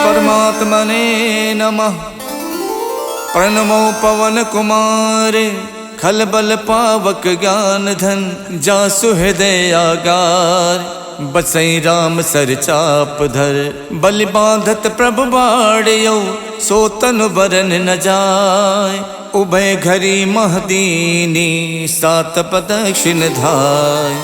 परमात्मने नमः। प्रणमो पवन कुमारे खलबल पावक ज्ञान धन जासु हृदय आगार। बसई राम सर चाप धर बलि बांधत प्रभु बाड़ियो सो तनु बरन न जाय। उभय घरी महदीनी सात प्रदक्षिण धाय।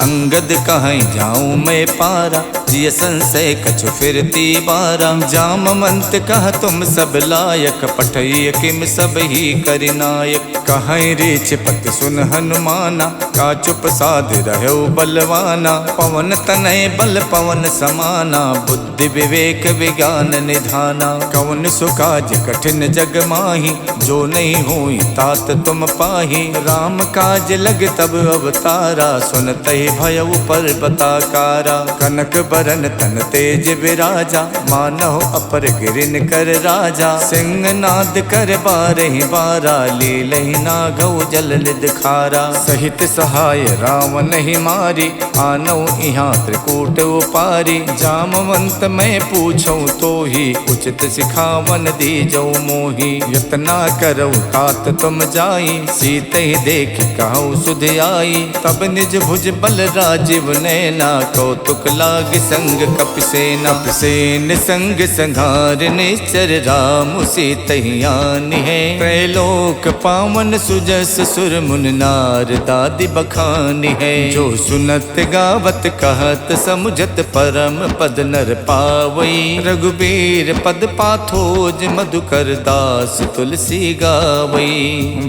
अंगद कहीं जाऊं मैं पारा जिय संशय कछु फिरती बारा। जामवंत कह तुम सब लायक पठय किम सब ही करिनायक। कहीं रीछ पति सुन हनुमाना का चुप साध रहो बलवाना। पवन तनय बल पवन समाना बुद्धि विवेक विज्ञान निधाना। कवन सुकाज कठिन जग माही जो नहीं हुई तात तुम पाही। राम काज लग तब अवतारा सुनते भयउ पर्वताकारा। कनक बरन तन तेज विराजा मानहो अपर गिरिन कर राजा। सिंह नाद कर बारहि बारा लीलहि नागौ जल निध खारा। सहित सहाय रावण ही मारी आनौ इहाँ त्रिकूट उपारी। जामवंत मैं पूछूं तो ही उचित सिखावन दीजौ मोही। यतना करौ तात तुम जाई सीते ही देख कहु सुध आई। तब निज भुज बल राजीव नैना कौतुक लाग संग कपिसेना। कपिसेन संग संघार निश्चर राम सीतहियान है। त्रैलोक पावन सुजस सुर मुन नार दादि बखान है। जो सुनत गावत कहत समुझत परम पद नर पावई। रघुबीर पद पाथोज मधुकर दास तुलसी गावई।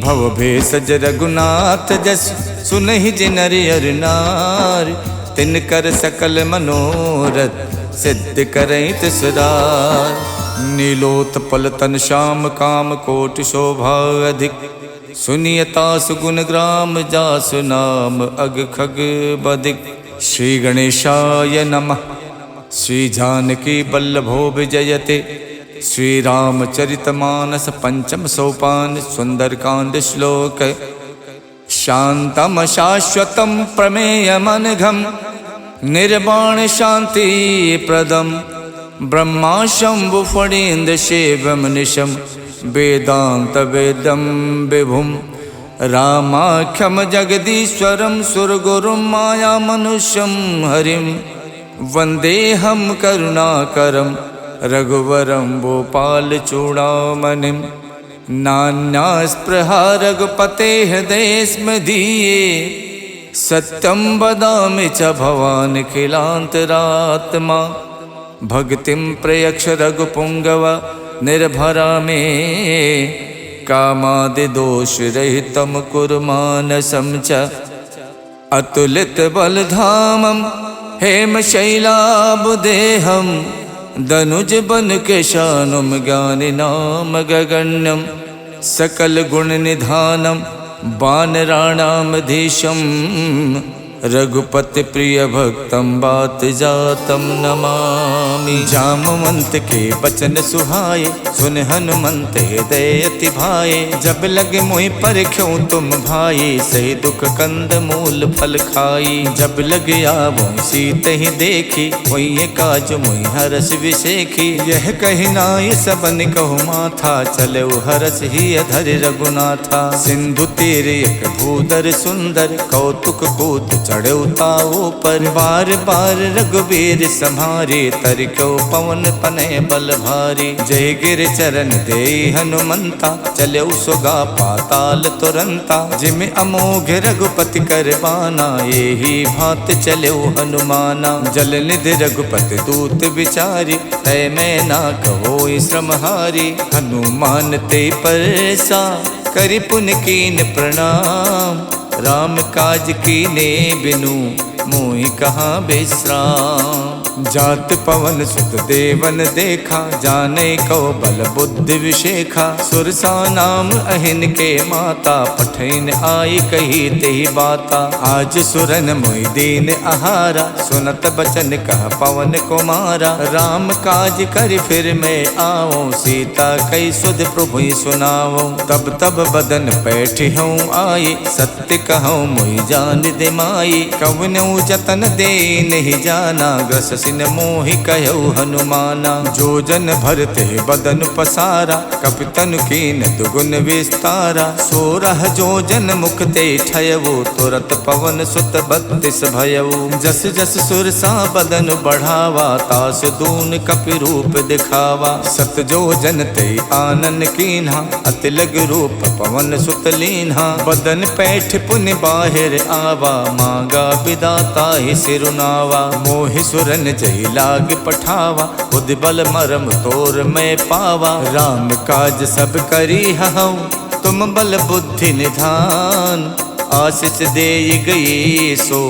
भव भेषज रघुनाथ जस सुनहि जिनर अर नार। तिनकर सकल मनोरथ सिद्ध करैत सदार। नीलोत्पल तन श्याम काम कोटि शोभा अधिक। सुनियता सुगुण ग्राम जासु नाम अग खग बदिक। श्री गणेशाय नमः। श्री जानकी बल्लभो विजयते। श्री रामचरितमानस पंचम सोपान सुंदरकांड श्लोक। शांतम शाश्वतम प्रमेयमनघम निर्वाण शांति प्रदम। ब्रह्मा शंभु फणीन्द्र शिवम निशम वेदांत वेदम विभुम। रामाख्यम जगदीश्वरम सुरगुरुम माया मनुष्यम हरिम। वंदेहम करुणाकरम रघुवरम भोपाल चूड़ामणिम। नान्या स्पृहा रघुपते हृदय स्मदीये। सत्यम वदामि च भवान् खिलान्तरात्मा। भक्तिं प्रयक्ष रघुपुंगव निर्भरा मे। कामादि दोष रहितं कुरु मानसं च। अतुलित बलधामं हेमशैलाबुदेहं। दनुज बन केशानुम ज्ञानि नाम गगण्यम। सकल गुण निधानम वानराणामधीशम। रघुपति प्रिय भक्तम बात जातम नमामि। जामवंत के बचन सुहाए सुन हनुमंत हृदय अति भाए। जब लगे मोहि परख्यों तुम भाई सही दुख कंद मूल फल खाई। जब लग आवो सीत ही देखी वही काज मोहि हरस विशेखी। यह कही नाय सबन कहु माथा चले हरस ही अधर रघुनाथा। सिंधु तीर एक भूधर सुंदर कौतुक कूद चढ़े ताओ पर। बार बार रघुबीर सम्हारे तरक्यो पवन तनय बल भारी। जय गिर चरण दे हनुमंता चलो सुगा पाताल तुरंता। जिम अमोघ रघुपति कर बाना यही भात चलो हनुमाना। जल निधि रघुपति दूत विचारी तय मैं ना कहो श्रमहारी। हनुमान ते परसा करि पुन कीन प्रणाम। राम काज कीने बिनु मोहि कहाँ विश्राम। जात पवन सुत देवन देखा जाने को बल बुद्धि विशेखा। सुरसा नाम अहिन के माता पठैन आई कही तेहि बाता। आज सुरन मोहि दीन आहारा सुनत बचन कह पवन कुमारा। राम काज कर फिर मैं आओ सीता कई सुध प्रभु सुनाओ। तब तब बदन बैठी हूँ आई सत्य कहूँ मोहि जान दिमाई। कवनऊ जत तन दे नहीं जाना, ग्रस सिन मोहि कहु हनुमाना। जो जन भरते बदन पसारा, कपितन कीन दुगुन विस्तारा। 16 जो जन मुख ते ठयवो, तुरत पवन सुत 32 भयवो। जस जस सुरसा बदन बढ़ावा, तास दून कपि रूप दिखावा। 7 जो जन ते आनन कीन्हा, अति लग रूप पवन सुत लीन्हा। बदन पैठ पुनि बाहिर आवा, मांगा विदाता ही सिरुनावा। मोहि सुरन जहि लाग पठावा, बुद्धि बल मरम तोर मैं पावा। राम काज सब करी हऊँ, तुम बल बुद्धि निधान। आशीष दे गई सो,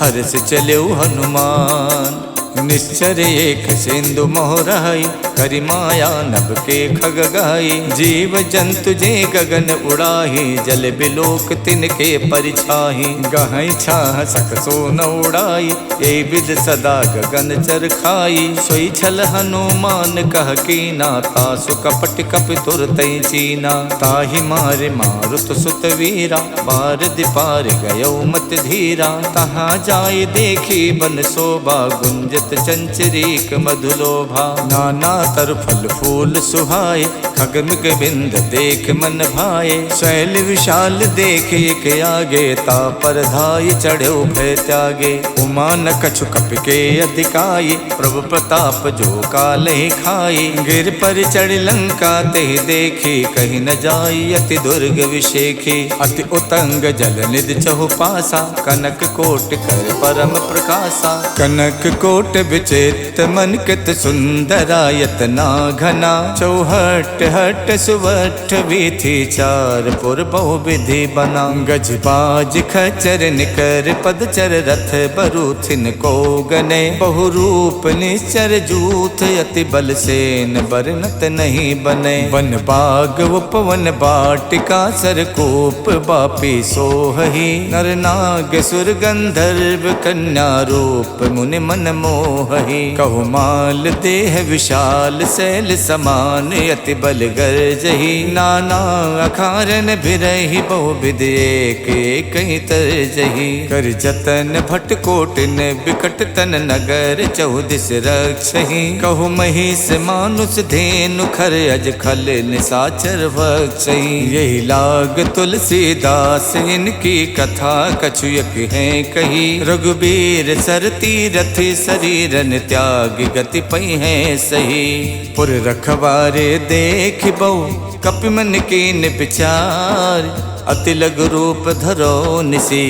हर्ष चलो हनुमान। निश्चर एक सिंधु मोहराई, करि माया नभ के खग गाई। जीव जंतु जे गगन उड़ाही, जल बिलोक तिनके परिछाही। गहई छाह सक सो न उड़ाई, ए विद सदा गगन चर खाई। सोई छल हनुमान कह कीना, तासु कपट कपि तुरतै चीना। ताहि मारे मारुत सुत वीरा, बार दिपार गयो मत धीरा। तहाँ जाय देखी बन शोभा, गुंजत चंचरीक मधुलोभा। नाना तर फल फूल सुहाए, खगमिग बिंद देख मन भाए। शैल विशाल देख एक आगे, ता पर धाय चढ़ो भय त्यागे। उमा न कछु कपि के अधिकाये, प्रभु प्रताप जो कालहि खाए। गिर पर चढ़ लंका ते देखी, कहीं न जाई अति दुर्ग विशेखी। अति उतंग जल निधि चहु पासा, कनक कोट कर परम प्रकाशा। कनक कोट विचित्र मन कित सुंदरायत ना घना। चौहट हट सुवठ वीथी, चार पुर बहु विधि बना। गज बाज खचर निकर पदचर, रथ बरूथिन को गने। बहु रूप निश्चर जूथ, अति बल सेन बरनत नहीं बने। वन बाग उपवन बाटिका, सरकूप बापी सोहही। नर नाग सुर गंधर्व कन्या, रूप मुनि मन मोहही। कहु माल देह विशाल, शैल समान अति बल गर्जही। नाना अखारन बिरहि, बहु विधि एक एक तरजही। कर जतन भट कोटिन, बिकट तन नगर चौदिस रक्षही। कहु महिष मानुष धेनु, खर अज खल निसाचर भक्षही। यही लाग तुलसीदास, इनकी कथा कछुयक है कही। रघुबीर सरती रथि, शरीरन त्याग गति पई है सही। पुर रखवारे देख बहु, कपि मन कीन विचार। अति लघु रूप धरो निसी,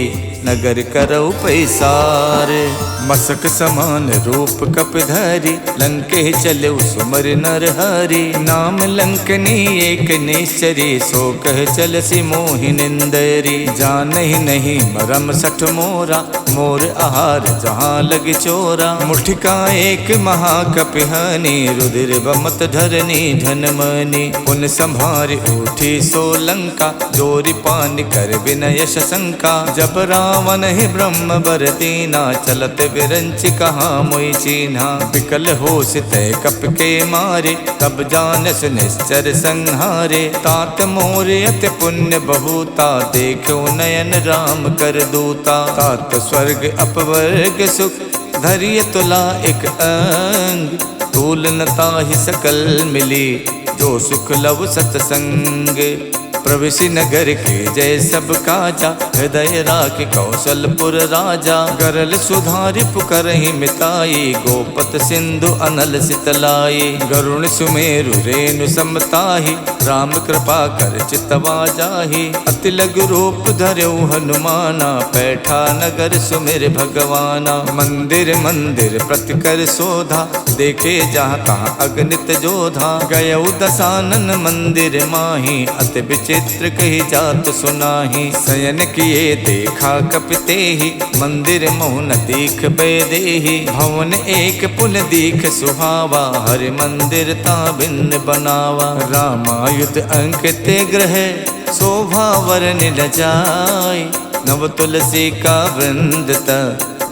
नगर करौ पैसार। मसक समान रूप कपिधरि, लंके चलो सुमर नर हरि। नाम लंकनी एक निश्चरी, सो कह चलसी मोहि निंदरी। जानहि नहीं मरम सठ मोरा, मोर आहार जहाँ लग चोरा। मुठिका एक महाकपिहानी, रुधिर बमत धरनी धनमनी। पुन संभार उठी सो लंका, जोरि पान कर विनय शंका। जब रावण ही ब्रह्म बर दीना, चलत विरंच कहाँ मोई चीन्हा। विकल होश तय कप के मारे, तब जानस निश्चर संहारे। तात मोर अति पुण्य बहुता, देखो नयन राम कर दूता। तात स्वर्ग अपवर्ग सुख, धैर्य तुला एक अंग। तूल न ताहि सकल मिली, जो सुख लव सतसंग। प्रविशि नगर के जय सब काजा, हृदय राख कौशलपुर राजा। गरल सुधारि पुकरहि मिताई, गोपत सिंधु अनल सितलाई। गरुण सुमेरु रेणु समताहि, राम कृपा कर चितवा जाहि। अति लघु रूप धरौ हनुमाना, पैठा नगर सुमिर भगवाना। मंदिर मंदिर प्रति कर शोधा, देखे जहाँ तहाँ अगणित जोधा। गयौ दसानन मंदिर माही, अति चित्र कही जात सुनाही। शयन किए देखा कपितेहि, मंदिर मोहन दीख बेदेहि। भवन एक पुन दीख सुहावा, हरि मंदिर ता भिन्न बनावा। रामायुध अंकित ग्रह, शोभा वरन न जाय। नव तुलसी का वृंद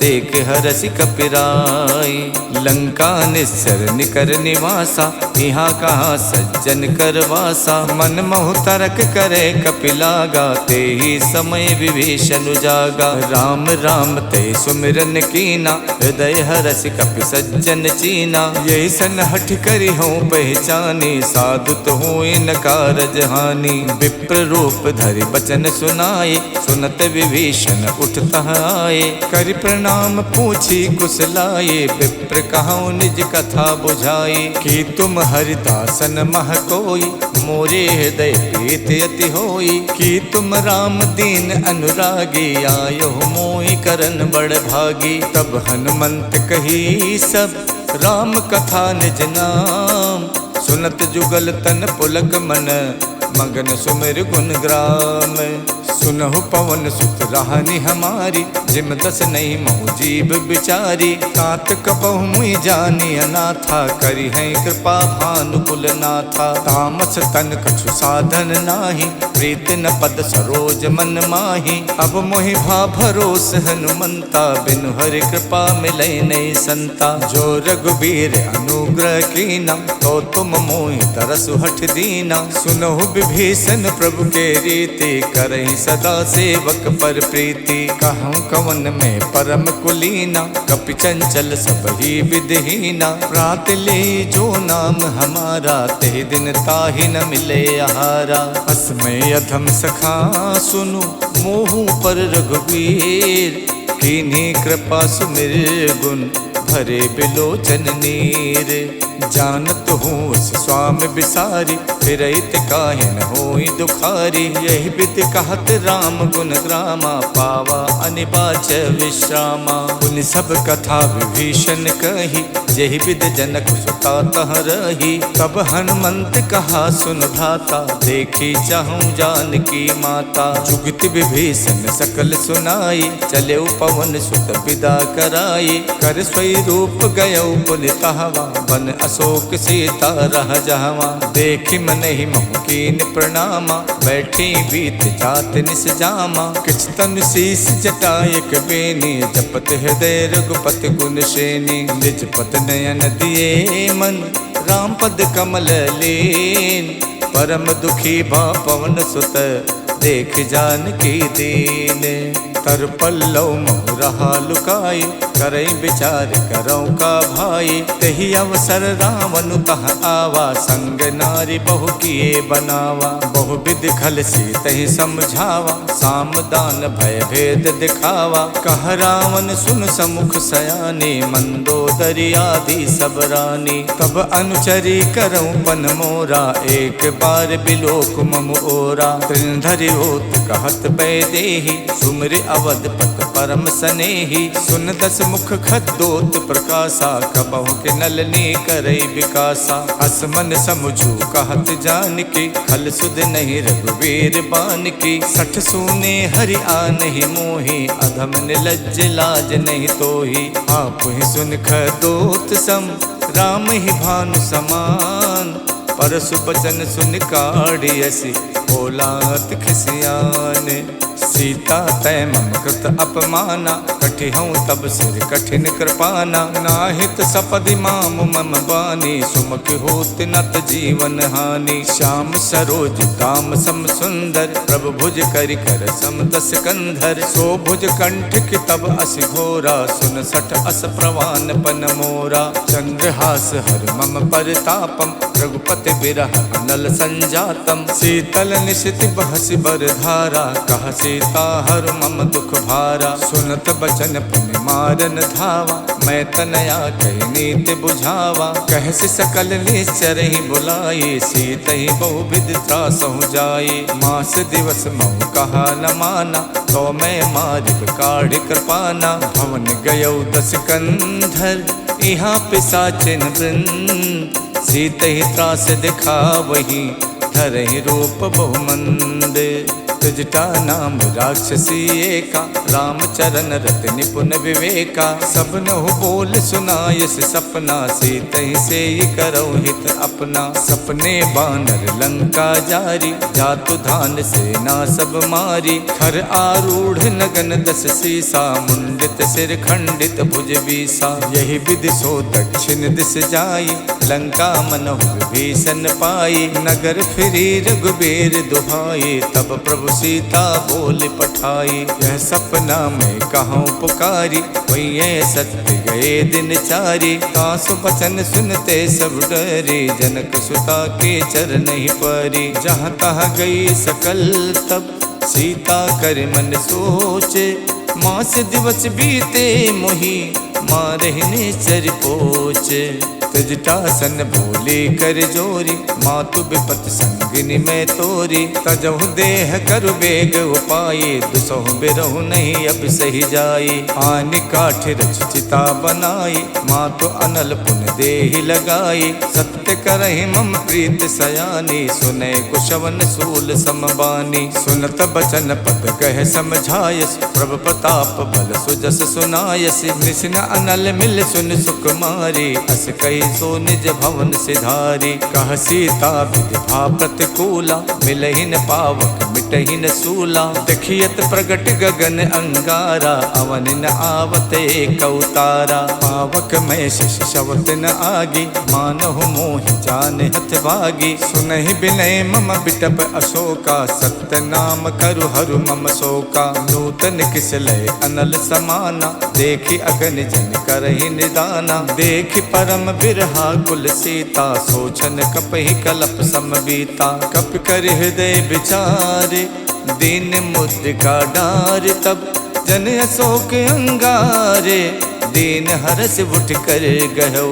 देख हरसि कपिराई। लंका निस्सर निकर निवासा, यहाँ कहाँ सज्जन कर वासा। मन मोह तरक करे कपिलागा, ते ही समय विभीषण जागा। राम राम ते सुमिरन कीना, हृदय हरसि कपि सज्जन चीना। यही सन हठ करी हूँ पहचानी, साधु तो हूँ न कारज हानि। विप्र रूप धरि बचन सुनाए, सुनत विभीषण उठता आए। करि प्रणाम पूछी कुशलाए, विप्र कहूँ निज कथा बुझाए। कि तुम हरिदासन मह कोई, मोरे हृदय प्रीत अति होई। कि तुम राम दीन अनुरागी, आयो मोहि करन बड़ भागी। तब हनुमंत कही सब, राम कथा निज नाम। सुनत जुगल तन पुलक मन, मगन सुमिर गुण ग्राम। सुनहु पवन सुत राहनि हमारी, जिम दस नहीं महु जीव बिचारी। तात कबहु मुई जानी अनाथा, करी है कृपा भानुकुल नाथा। तामस तन कछु साधन नाही, प्रीत न पद सरोज मन माही। अब मोहि भा भरोस हनुमंता, बिनु हरि कृपा मिलै नहीं संता। जो रघुबीर अनुग्रह कीना, तो तुम मोहि तरसु हठ दीना। सुनहु विभीषण प्रभु के रीति, करहि सदा सेवक पर प्रीति। कहूँ कवन में परम कुलीना, कपि चंचल सब ही विधहीना। प्रात ले जो नाम हमारा, ते दिन ताहि न मिले आहारा। असमय अधम सखा सुनु, मोहु पर रघुवीर। कीन्ही कृपा सुमिर गुण, भरे बिलोचन नीर। जानत हूँ उस स्वामी बिसारी, फिरैत काहे न होई दुखारी। यही विधि कहत राम गुण ग्रामा, पावा अनिबाच विश्रामा। पुनि सब कथा विभीषण कही, यही विधि जनक सुता तह रही। तब हनुमंत कहा सुन भ्राता, देखी चाहूँ जानकी माता। जुगत विभीषण सकल सुनाई, चले पवन सुत विदा कराई। कर स्वई रूप गयो पुनि तहवा, बन अशोक सीता रह जहवा। देखि मन ही मोह कीन प्रणामा, बैठी बीत जात निस जामा। किछ तन शीस जटायक बेनी, जपत हृदय रघुपति गुण श्रेणी। निज पत नयन दिए मन, राम पद कमल लीन। परम दुखी भा पवन सुत, देख जानकी दीन। तर पल्लव मोह रहा लुकाई, करई विचार करौ का भाई। तही अवसर रावण तह आवा, संग नारी बहु किए बनावा। बहु विधि खल सी तही समझावा, साम दान भय भेद दिखावा। कह रावण सुन समुख सयानी, मंदोदरी आदि सब रानी। तब अनुचरी करौ पन मोरा, एक बार बिलोक मम ओरा। त्रिनधरि होत कहत बैदेही, सुमिर अवधपत परम सनेही। सुन दस मुख खद्दोत प्रकाशा, कबहु के नलनी करई विकासा। अस मन समझू कहत जानकी, खल सुध नहीं रघुवीर बानकी। सठ सूने हरि आनहि मोहि, अधम निलज्ज लाज नहीं तोहि। आप ही सुन खद्दोत सम, राम ही भानु समान। परसु बचन सुन काढ़ियसि, बोलात खिसियान। सीता तय मम कृत अपमाना, कठिहऊँ तब सिर कठिन कृपाना। नाहित सपदि माम मम बानी, सुमुख होत नत जीवन हानि। श्याम सरोज दाम सम सुंदर, प्रभु भुज करि कर सम दस कंधर। सो भुज कंठ की तब अस घोरा, सुन सठ अस प्रवान पन मोरा। चंद्रहास हर मम परितापम, रघुपति बिरह अनल संजातम। शीतल निशित बहसि बर धारा, कह सीता हर मम दुख भारा। सुनत बचन पुनि मारन धावा, मैं तनया कही नीति बुझावा। कहसि सकल निश्चर ही बुलाई, सीत ही बहु विधि त्रासहु जाई। मास दिवस महु कहा न माना, तो मैं मारिब काढ़ कृपाना। भवन गयो दस कंधर, यहाँ पिशाचिन वृंद। सीत ही त्रास दिखा वही, धरहि रूप बहुमंद। जटा नाम राक्षसी एका, रामचरण रत निपुण विवेका। सबनहु बोल सुनायस सपना, सीतहि से करो हित अपना। सपने बानर लंका जारी, जातु धान सेना सब मारी। खर आरूढ़ नगन दस सीसा, मुंडित सिर खंडित भुज बीसा। यही विधि सो दक्षिण दिस जाई, लंका मनहु विभीषण पाई। नगर फिरी रघुबीर दुहाई, तब प्रभु सीता बोल पठाई। यह सपना में कहूँ पुकारी, वही सत्य गए दिन चारी। तासु बचन सुनते सब डरे, जनक सुता के चरण ही परी। जहाँ तहाँ गई सकल तब, सीता कर मन सोचे। मास दिवस बीते मोही, मारहिने चर पोचे। तजटासन बोले कर जोरी, मातु विपत संगिनी में तोरी। तजहु देह कर बेग उपाये, दुसहु बिरहु नहीं अब सही जाई। आनि काठ रच चिता बनाई, मातु अनल पुन देहि लगाई। सत्य करहि मम प्रीत सयानी, सुने कुशवन सूल समबानी। सुनत बचन पद कह समझायस, प्रभु प्रताप बल सुजस सुनायस। निसिन अनल मिल सुन सुकुमारी, अस कही सो निज भवन सिधारी। कह सीता विधि भा प्रतिकूला, मिलहि न पावक मिटहि न सूला। देखियत प्रगट गगन अंगारा, अवन न आवत एक अवतारा। पावक में शिष शवत न आगी, मानहु मोहि जान हथ भागी। सुनहि बिनय मम बिटप अशोका, सत्य नाम करु हरु मम शोका। नूतन किसलय अनल समाना, देखि अगन जन करहि निदाना। देखि परम बिरहा कुल सीता, सोचन कपहि कलप समबीता। कप कर हृदय विचारे, दीन मुद्रिका डार। तब जन अशोक अंगारे, दीन हरस उठ कर गयो।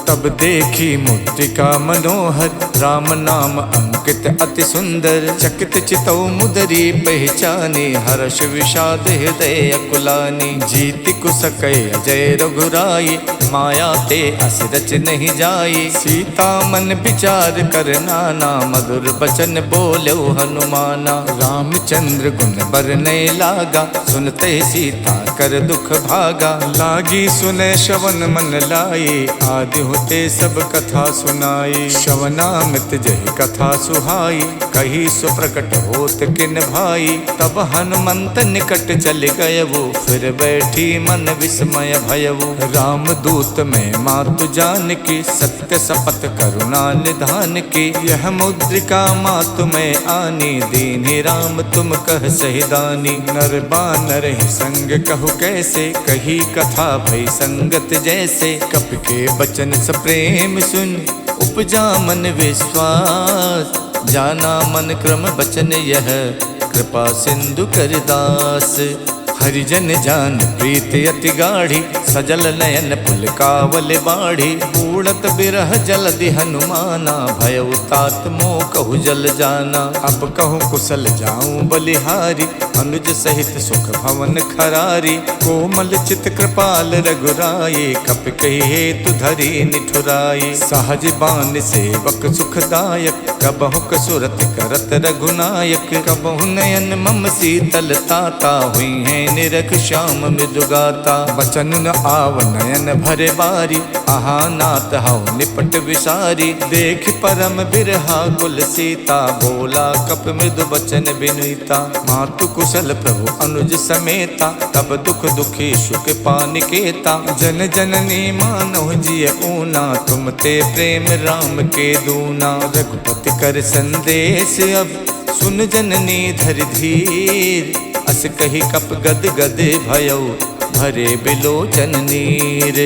तब देखी मुद्रिका मनोहर, राम नाम अंकित अति सुंदर। चकित चितौ मुदरी पहचानी, हर्ष विषाद हृदय अकुलानी। जीति कुसकय अजय रघुराई, माया ते अस रच नहीं जाई। सीता मन विचार कर नाना, मधुर बचन बोलो हनुमाना। रामचंद्र गुण बरनय लागा, सुनते सीता कर दुख भागा। लागी सुने श्रवण मन लाई, आदि होते सब कथा सुनाई। श्रवणामृत जहि कथा सुहाई, कही सुप्रकट होत किन भाई। तब हनुमंत निकट चल गयवु, फिर बैठी मन विस्मय भयवु। राम दूत में मातु जान की, सत्य शपथ करुणा निधान की। यह मुद्रिका मातु में आनी, दीन्हि राम तुम कह सहिदानी। नर बानर ही संग कहु कैसे, कही कथा भई संगत जैसे। कप के बचन प्रेम सुन, उपजा मन विश्वास। जाना मन क्रम बचन यह, कृपा सिंधु कर दास। हरिजन जान प्रीत अति गाढ़ी, सजल नयन पुलकावल बाढ़ी। उड़त बिरह जलधि हनुमाना, भयउ तात मोह कहु जल जाना। अब कहूँ कुशल जाऊं बलिहारी, अनुज सहित सुख भवन खरारी। कोमल चित कृपाल रघुराई, कप कही हेतु धरी निठुराई। सहज बान सेवक सुखदायक, कबहु कसुरत करत रघुनायक। कबहु नयन मम शीतल ताता, हुई है निरख श्याम मृदुगाता। बचन न आव नयन भरे बारी, आहा नाथ हऊ निपट विसारी। देख परम बिरहा कुल सीता, बोला कप मृदु बचन बिनुता। मातु कुशल प्रभु अनुज समेता, तब दुख दुखी सुख पानिकेता। जन जननी मानव जिय ऊना, तुम ते प्रेम राम के दूना। रघुपति कर संदेश अब, सुन जननी धर धीर। अस कही कप गद गद भयउ, भरे बिलोचन नीर।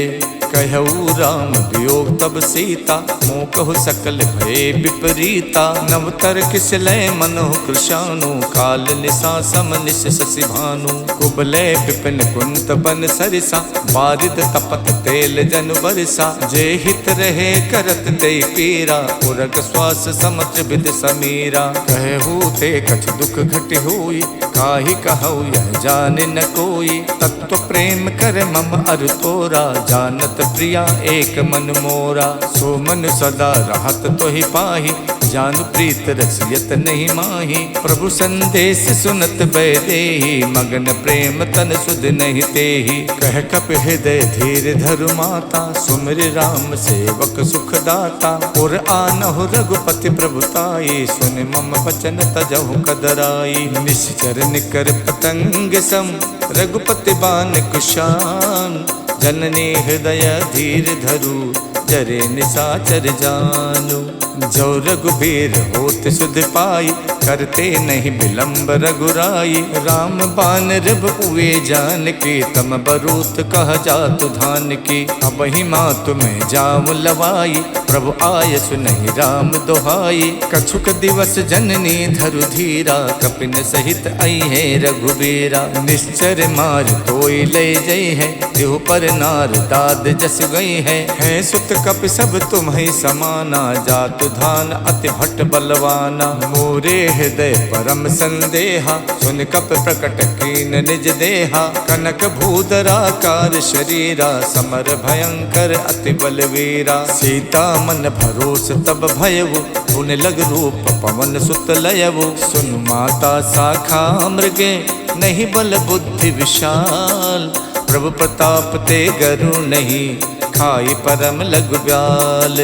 कहऊ राम वियोग तब सीता, मोह कहु सकल भय विपरीता। नवतर किसलय मनोह कृशानु, काल निशा सम निश शशि भानु। कुबलय विपिन कुंत बन सरिसा, बारिद तपत तेल जन बरसा। जे हित रहे करत ते पीरा, उरग श्वास समत्र विद समीरा। कहू ते कछ दुख घट होई, काहि कहऊ यह जान न कोई। तत्व प्रेम कर मम अर तोरा, जानत प्रिया एक मन मोरा। सो मन सदा रहत तो ही पाही, जान प्रीत रसियत नहीं माही। प्रभु संदेश सुनत बैदेही, मगन प्रेम तन सुध नहीं तेही। कह कप हृदय धीर धरु माता, सुमिर राम सेवक सुख दाता। और आनहु रघुपति प्रभुताई, सुन मम बचन तजहु कदराई। निश्चर निकर पतंग सम, रघुपति बान कुशान। जननी हृदय धीर धरु, जरे निसाचर जानु। जो रघुबीर होत सुध पाई, करते नहीं विलंब रघुराई। राम बान रब उए जान की, तम बरूत कह जातु धान की। अब ही माँ तुम्हें जाम लवाई, प्रभु आय सुनहि राम दोहाई। कछुक दिवस जननी धरु धीरा, कपिन सहित आई है रघुबीरा। निश्चर मार तोई ले जई है, देहु पर नार दाद जस गई है। सुत कप सब तुम्हें समाना, जातु धान अति भट्ट बलवाना। मोरे हृदय परम संदेहा, सुन कप प्रकट कीन निज देहा। कनक भूधराकार शरीरा, समर भयंकर अति बलवीरा। सीता मन भरोस तब भयउ, पुन लग रूप पवन सुत लयउ। सुन माता शाखा मृगे, नहीं बल बुद्धि विशाल। प्रभु प्रताप ते गरु नहीं, खाई परम लघु ब्याल।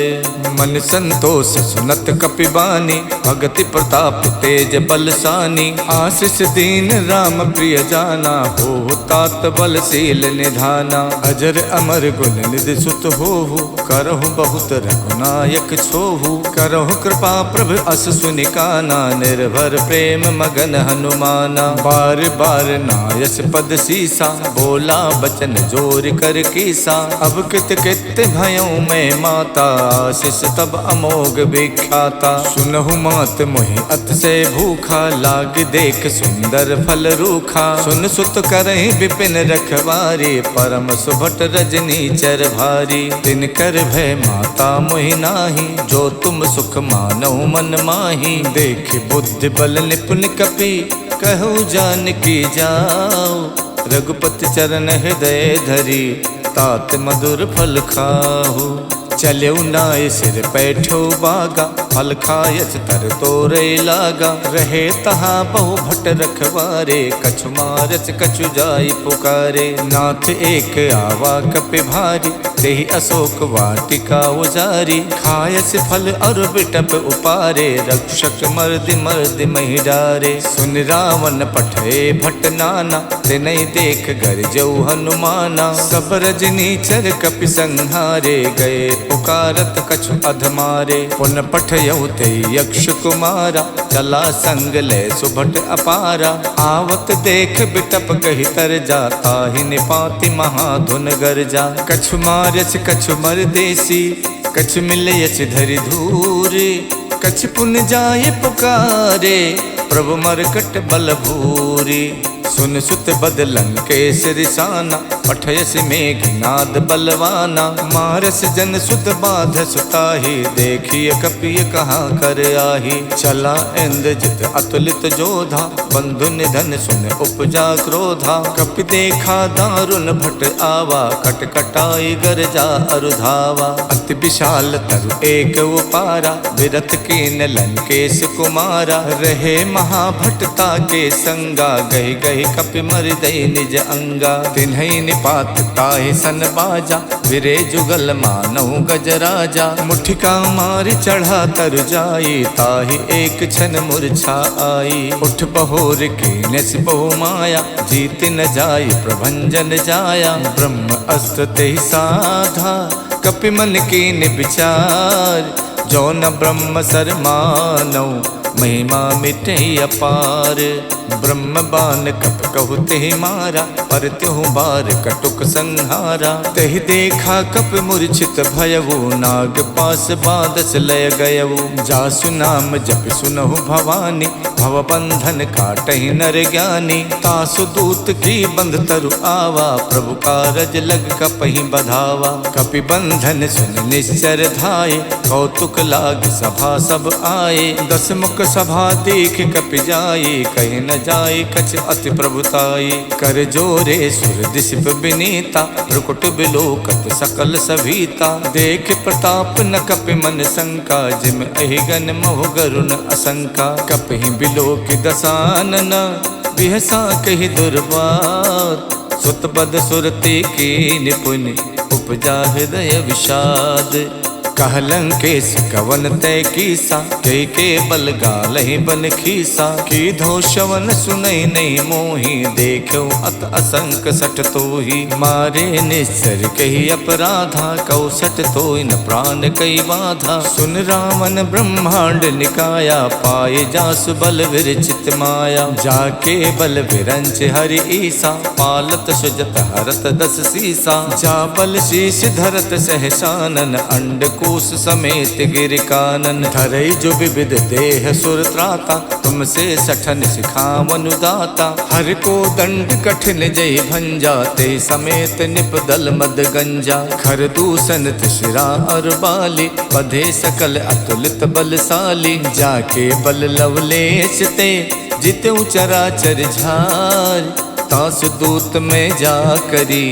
मन संतोष सुनत कपिबानी, भगति प्रताप तेज बलसानी। आशीष दीन राम प्रिय जाना, हो तात बलशील निधाना। अजर अमर गुण निधि सुत होहु, करहु बहुत रघुनायक छोहु। करहु कृपा प्रभु अस सुनिकाना, निर्भर प्रेम मगन हनुमाना। बार बार नायस पद सीसा, बोला बचन जोर कर कीसा। अब कित कित भयों में माता, आशीष तब अमोघ विख्याता। सुनहु मात मोहि अत से भूखा, लाग देख सुंदर फल रूखा। सुन सुत करहि विपिन रखवारी, परम सुभट रजनी चर भारी। तिन कर भय माता मोहि नाही, जो तुम सुख मानौ मन माही। देख बुद्धि बल निपुण कपि, कहु जानकी जाओ। रघुपति चरण हृदय धरी, तात मधुर फल खाहु। चलऊ नाय सिर पैठो बागा, फल खायस तर तोरे लागा। रहे तहाँ बहु भट रखवारे, कछु मारस कछु जाई पुकारे। नाथ एक आवा कपि भारी, देहि अशोक वाटिका उजारी। खायस फल और बिटप उपारे, रक्षक मर्दि मर्दि महि डारे। सुन रावण पठे भट नाना, तिनहि देख गरजऊ हनुमाना। सब रजनीचर कपि संहारे, गए पुकारत कछु अधमारे। पुन पठयऊ ते यक्ष कुमारा, चला संग ले सुभट अपारा। आवत देख बिटप कहि तर जाता, ही निपाति महाधुन गरजा। कछु मारस कछु मरदेसी, कछु मिलयस धरि धूरे। कछु पुन जाय पुकारे, प्रभु मरकट बल भूरी। सुन सुत बदलं केस रिसाना, पठयस मेघनाद बलवाना। मारस जन सुत बाध सुताही, देखिय कपिय कहाँ कर आही। चला इंद्रजित अतुलित जोधा, बंधु निधन सुन उपजा क्रोधा। कपि देखा दारुण भट आवा, कटकटाई गरजा अरुधावा। अति विशाल तरु एक उपारा, विरथ कीन लंकेश कुमारा। रहे महाभटता के संगा, गहि गहि कपि मर दई निज अंगा। तिन्हि निपात ताहि सन बाजा, विरे जुगल मानहु गजराजा। मुठिका मार चढ़ा तर जाई, ताहि एक क्षण मूर्छा आई। उठ बहोर कीनस बहु माया, जीत न जाय प्रभंजन जाया। ब्रह्म अस्त्र तेहि साधा, कपि मन कीन विचार। जो न ब्रह्म सर मानौ, महिमा मिटे अपार। ब्रह्म बान कप कहु तेहि मारा, पर त्यों बार कटुक संहारा। तेहि देखा कप मूर्छित भयउ, नाग पास बादस लय गयउ। जासु नाम जप सुनहु भवानी, भव बंधन काटहि नर ज्ञानी। तासु दूत की बंध तरु आवा, प्रभु कारज लग कपहि बधावा। कपि बंधन सुन निश्चर धाये, कौतुक लाग सभा सब आए। दस मुख सभा देख कपि जाई, कहीं न जाई कछ अति प्रभुताई। कर जोरे सुर दिशप बिनीता, भ्रुकुट बिलोकत सकल सभीता। देख प्रताप न कपि मन शंका, जिम अहिगन मोह गरुण असंका। कपि बिलोक दसानन, बिहसा कहि दुर्बात। सुत बद सुरते की निपुण, उपजा हृदय विषाद। कहलंकेश कवन तय कीसा, के बल गालहि बन खीसा। की धो शवन सुनई नहीं मोही, देखो अत असंक सट तोही। मारे निश्चर कही अपराधा, कौसट तोय न प्राण कई बाधा। सुन रावण ब्रह्मांड निकाया, पाए जासु बल विरचित माया। जाके बल विरंच हरि ईसा, पालत सुजत हरत दस सीसा। जा बल शीश धरत सहसानन, अंड कोश समेत गिर कानन। धरई जो विविध देह सुर त्राता, तुमसे सठन सिखावन दाता। हर को दंड कठिन जय भंजा, ते समेत निप दल मद गंजा। खर दूषण तिशिरा और बाली, बधे सकल अतुलित बलशाली। जाके बल लवलेश ते, जितु चराचर झार। तासु दूत में जा करी,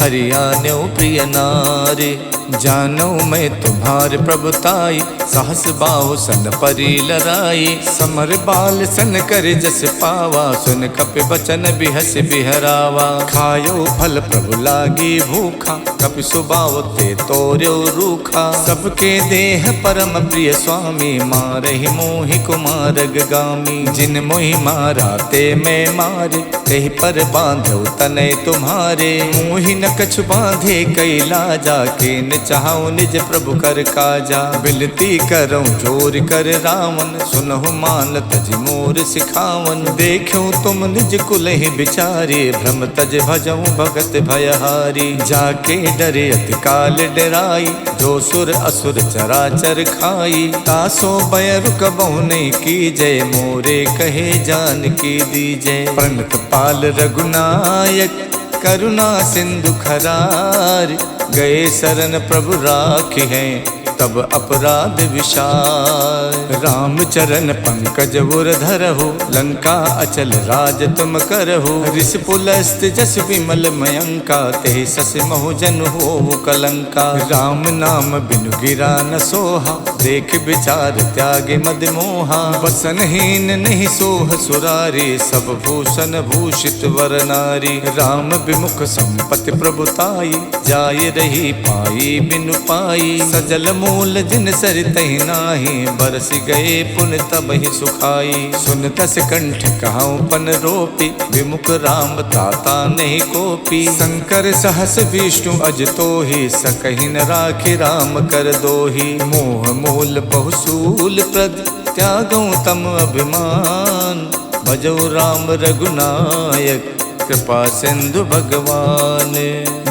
हरियाण्यो प्रिय नारी। जानो मैं तुम्हार प्रभुताई, सहस बाहु सन परी लराई। समर बाल सन कर जस पावा, सुन कपि बचन बिहस बिहरावा। खायो फल प्रभु लागी भूखा, कपि सुबाव ते तोर्यो रूखा। सबके देह परम प्रिय स्वामी, मारहि मोहि कुमारग गामी। जिन मोहि मारा ते मैं मारे, तेहि पर बांधो तनय तुम्हारे। मोहि न कछु बांधे कई लाजा, के न चाहूं निज प्रभु कर काजा। बिनती करऊं जोर कर रावण, सुनहु मान तज मोर सिखावन। देखूं तुम निज कुल ही बिचारे, भ्रम तज भजऊं भगत भयहारी। जाके डरे अति काल डराई, जो सुर असुर चराचर खाई। तासो बयरु कबहु नहीं कीजय, मोरे कहे जान की दीजय। प्रणत पाल रघुनायक, करुणा सिंधु खरार। गए शरण प्रभु राखी हैं, तब अपराध विशाल। राम चरण पंकज उर धरहु, लंका अचल राज तुम करहु। ऋष पुलस्त जस विमल मयंका, ते सस महु जन होवु कलंका। राम नाम बिनु गिरा न सोहा, देख विचार त्यागे मद मोहा। वसनहीन नहीं सोह सुरारी, सब भूषण भूषित वर नारी। राम विमुख संपत्ति प्रभुताई, जाय रही पाई बिनु पाई। सजल मूल जिन सरितहि नाही, बरस गए पुन तब ही सुखाई। सुन तस कंठ कहाऊं पन रोपी, विमुख राम ताता नहीं कोपी। शंकर सहस विष्णु अज तोहि, सकहि न राखि राम कर दोहि। मोह मूल बहुसूल प्रद, त्यागऊं तम अभिमान। भजौ राम रघुनायक, कृपा सिंधु भगवान।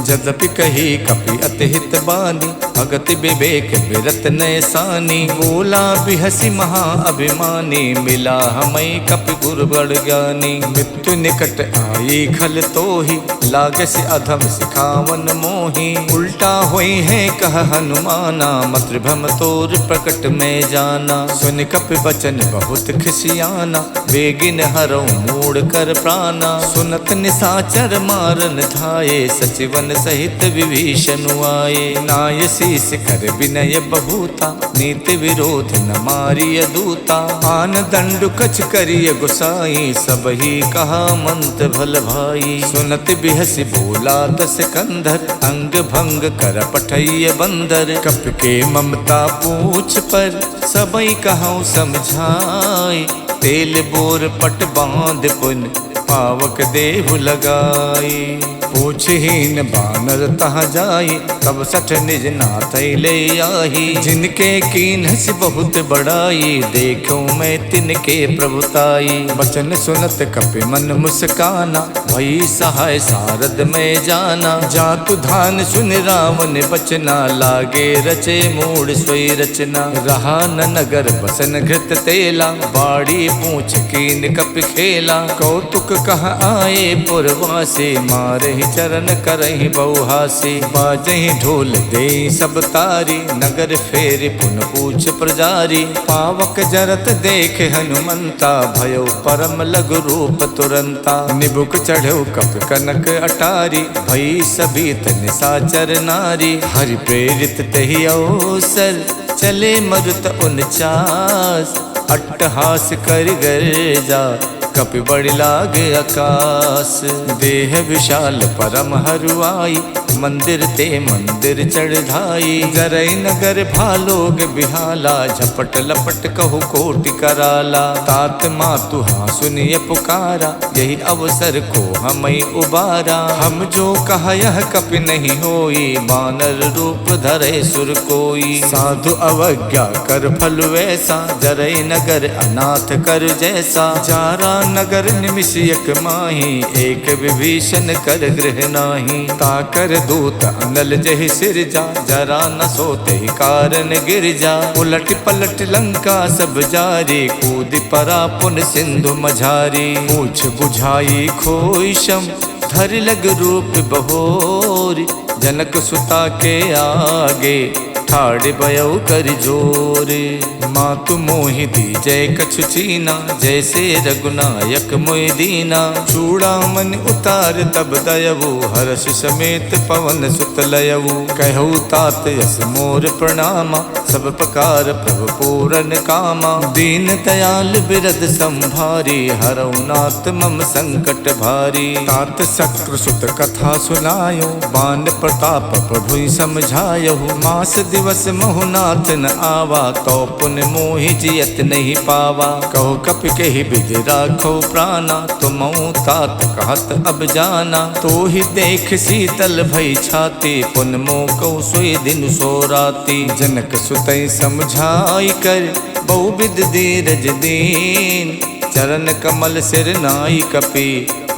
जदपि कही कपि अति हित बानी, भगति विवेक बिरत नैसानी। बोला बिहसी महा अभिमानी, मिला हमें कपि गुरु बड़ ज्ञानी। मृत्यु निकट आई खल तोहि, लागस अधम सिखावन मोहि। उल्टा होई है कह हनुमाना, मातृभ्रम तोर प्रकट में जाना। सुन कपि वचन बहुत खिसियाना, बेगिन हरौ मूड कर प्राणा। सुनत निसाचर मारन धाये, सचिवन सहित विभीषण आए। नाय शीस कर विनय बहुता, नीति विरोध न मारिय दूता। आन दंडु कछ करिय गुसाई, सब ही कहा मंत भल भाई। सुनत बिहसी बोला दस कंधर, अंग भंग कर पठैय बंदर। कप के ममता पूछ पर, सबई कहूँ समझाई। तेल बोर पट बांध पुन, पावक देहु लगाई। पूछहीन बानर तहाँ जाई, तब सठ निज नाथ ले आही। जिनके कीन्हस बहुत बड़ाई, देखूं मैं तिनके प्रभुताई। वचन सुनत कपि मन मुस्काना, भई सहाय सारद में जाना। जातु धान सुन रावण बचना, लागे रचे मूड सोई रचना। रहा न नगर बसन घृत तेला, बाड़ी पूछ कीन कपि खेला। कौतुक कह आए पुरवासे, मारे चरण करही बहुहासी। बाजही ढोल दे सब तारी, नगर फेरि पुन पूछ प्रजारी। पावक जरत देख हनुमंता, भयो परम लघु रूप तुरंता। निबुक चढ़ो कप कनक अटारी, भई सभीत निसाचर नारी। हरि प्रेरित तहि अवसर, चले मरुत 49। अट्टहास कर गर्जा, कपि बड़ लाग आकाश। देह विशाल परम हरुआई, मंदिर ते मंदिर चढ़ाई। जरई नगर भालोग बिहाला, झपट लपट कहु कोटि कराला। तात मातु हाँ सुनिय पुकारा, यही अवसर को हमें उबारा। हम जो कहा यह कपि नहीं होई, बानर रूप धरे सुर कोई। साधु अवज्ञा कर फल वैसा, जरई नगर अनाथ कर जैसा। जारा नगर निमिषयक माही, एक विभीषण कर गृह नाही। ताकर दूत अनल जहि सिरजा, जरा न सोते ही कारण गिर जा। उलट पलट लंका सब जारी, कूद परा पुन सिंधु मझारी। पूछ बुझाई खोई शम, धर लग रूप बहोरी। जनक सुता के आगे, ठाड़ भयो कर जोरे। मातु मोहि दी जय कछु चीना, जैसे रघुनायक मोहि दीना। चूड़ामन उतार तब दयवु, हर्ष समेत पवन सुत लयवु। कहु तात यस मोर प्रणामा, सब प्रकार प्रभु पूरन कामा। दीन दयाल बिरद संभारी, हरऊ नाथ मम संकट भारी। तात शक्रु सुत कथा सुनायो, बान प्रताप प्रभु समझायो। मास दिवस महुनाथ न आवा, तो पुन मोहि जियत नहीं पावा। कहो कपि कहि विधि राखो प्राणा, तुम तात कहत अब जाना। तो ही देख शीतल भई छाती, पुन मोह कहु सोई दिन सो राती। जनक सुतई समझाई कर, बहुविध धीरज दीन। चरण कमल सिर नाई कपि,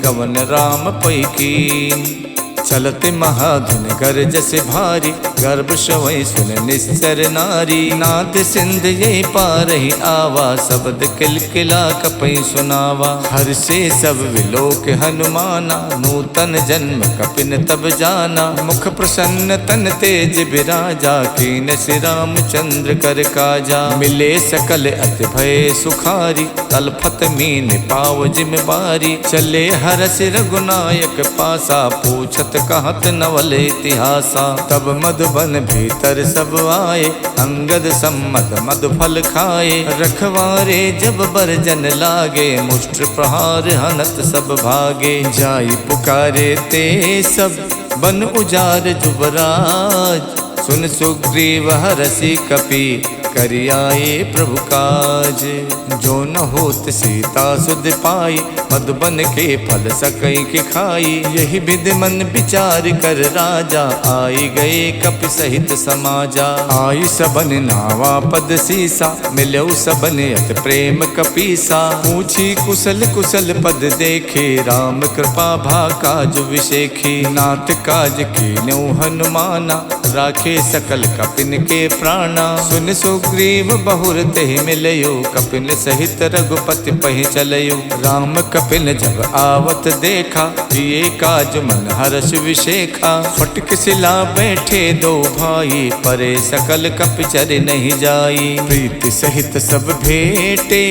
गवन राम पै कीन। चलते महाधुन गरजस भारी, गर्भ शवै सुन निश्चर नारी। नाद सिंध ये पारहि आवा, शब्द किलकिला कपै सुनावा। हर से सब विलोक हनुमाना, नूतन जन्म कपिन तब जाना। मुख प्रसन्न तन तेज बिराजा, कीन श्री रामचंद्र कर काजा। मिले सकल अति भय सुखारी, तलफत मीन पाव जिम बारी। चले हरस रघुनायक पासा, पूछत कहत नवल इतिहासा। तब मधुबन भीतर सब आए, अंगद सम्मत मधु फल खाए। रखवारे जब बरजन लागे, मुष्ट प्रहार हनत सब भागे। जाई पुकारे ते सब, बन उजार जुबराज। सुन सुग्रीव हरषि कपि, करियाए प्रभु काज। जो न होत सीता सुध पाई, मधुबन के फल सकई के खाई। यही विधि मन विचार कर राजा, आई गए कपि सहित समाजा। आई सबन नावा पद सीसा, मिलऊ सबन अत प्रेम कपीसा। पूछी कुशल कुशल पद देखे, राम कृपा भा काज विशेखी। नाथ काज कीन्यौ हनुमाना, राखे सकल कपिन के प्राणा। सुन सुग्रीव बहुर तेहि मिलयो, कपिन सहित रघुपति पहि चलयो। राम कपिन जब आवत देखा, ये काज मन हर्ष विशेखा। फटक सिला बैठे दो भाई, परे सकल कपि चर नहीं जाई। प्रीति सहित सब भेटे,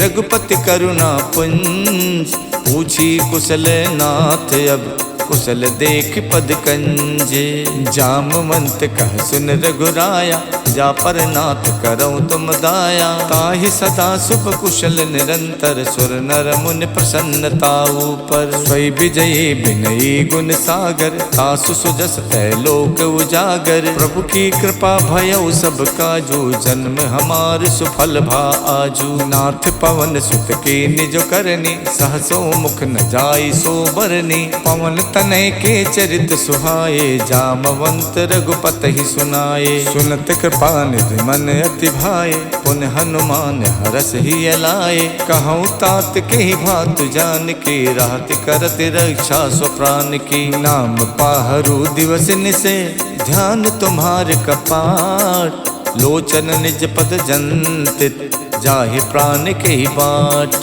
रघुपति करुणा पुंज। पूछी कुशल नाथ अब, कुशल देख पद कंजे। जामवंत कह सुन रघुराया, जा पर नाथ करऊँ तुम दाया। ताहि सदा शुभ कुशल निरंतर, सुर नर मुनि प्रसन्नता ऊपर। स्वै विजयी विनयी गुण सागर, तासु सुजस तै लोक उजागर। प्रभु की कृपा भयउ सब काजू, जन्म हमार सुफल भा आजू। नाथ पवन सुत के निज करनी, सहसो मुख न जाई सो बरनी। पवन तनय के चरित सुहाए, जामवंत रघुपति ही सुनाए। सुनत कृपा निधि मन अति भाए, पुन हनुमान हरस ही अलाए। कहूँ तात के ही भातु जान के, राहत करत रक्षा स्वप्राण की। नाम पाहरु दिवस निसे, ध्यान तुम्हार कपाट। लोचन निज पद जंतित, जाहि प्राण के ही बाट।